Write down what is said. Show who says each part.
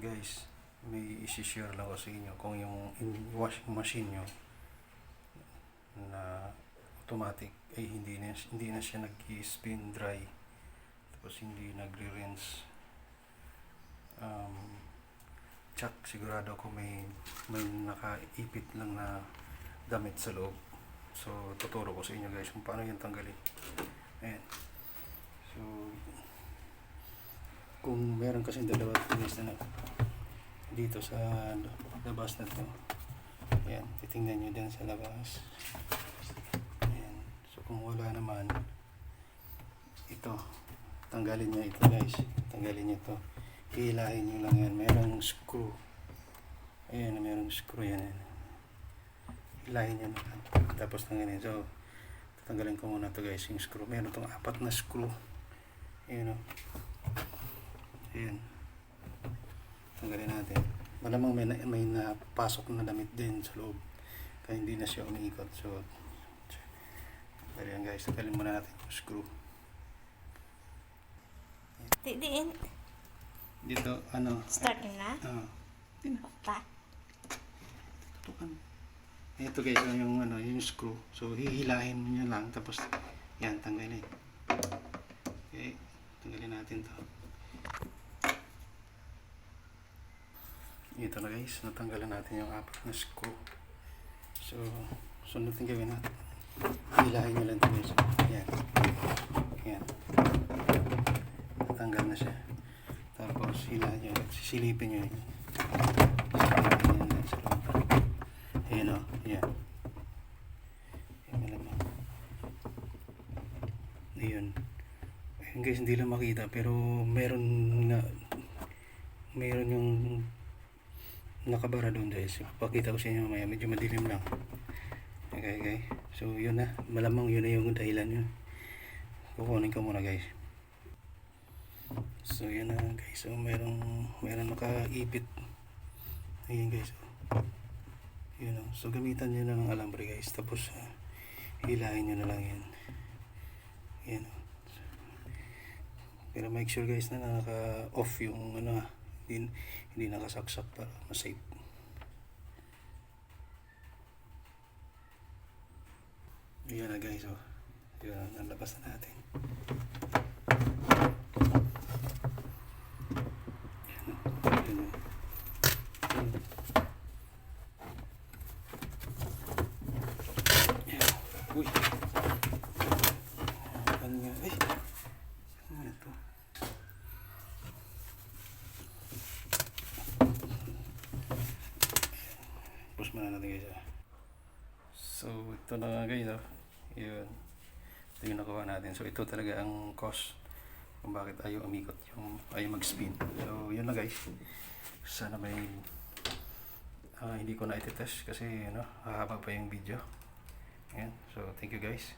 Speaker 1: Guys, may isi-share lang ko sa inyo kung yung washing machine nyo na automatic ay hindi na siya nag-spin dry, tapos hindi nagre-rinse. Check sigurado ko may nakaipit lang na damit sa loob. So tuturo ko sa inyo guys kung paano yung tanggalin. Ayan. So kung meron kasi dalawa guys na dito sa labas na to, ayan, titingnan nyo din sa labas. Ayan. So kung wala naman, ito, tanggalin nyo ito guys, tanggalin nyo ito, hihilahin nyo lang yan, merong screw, ayan, merong screw yan, ayan. Hilahin nyo lang, tapos tanggalin. So tatanggalin ko muna to guys, yung screw, meron itong 4 na screw, ayan o. Ayan, tanggalin natin. Malamang may napasok na damit din sa loob, kaya hindi na siya umiikot. So ayan guys, tanggalin muna natin yung screw.
Speaker 2: Diin.
Speaker 1: Dito ano,
Speaker 2: Start na? Pa?
Speaker 1: Tukan. Ito guys, yung yung screw. So hihilahin niyo lang, tapos yan, tanggalin. Okay, tanggalin natin to. Ito na guys, natanggalan natin yung 4 na screw. So sunod natin gawin natin, hilahin nyo lang ito guys. Yan, yan, natanggal na siya. Tapos hilahin nyo, sisilipin nyo yun. Ayan o, yan. Ayun. Ayun guys, hindi lang makita, pero meron yung nakabara doon guys. Pakita ko sa inyo mamaya, medyo madilim lang. Okay. So yun na, malamang yun na yung dahilan yun. Kukunin ko muna guys. So yun na guys, so meron nakaipit. Ayun guys. Yun o. So gamitan nyo na ng alambre guys, tapos hilahin nyo na lang yan. Yan o. Pero make sure guys na naka-off yung hindi nakasaksak para ma-safe. Yan na guys, oh. Yan, nalabas na natin. Yan, yan. Yan. Uy. Ano nga? Ay. Ano ito? Push muna natin guys. So ito na nga guys, yun, ito yung nakuha natin. So ito talaga ang cause kung bakit ayaw umikot, yung ayaw mag-spin. So yun na guys, sana may hindi ko na iti-test kasi hahaba pa yung video. Ayan. So thank you guys.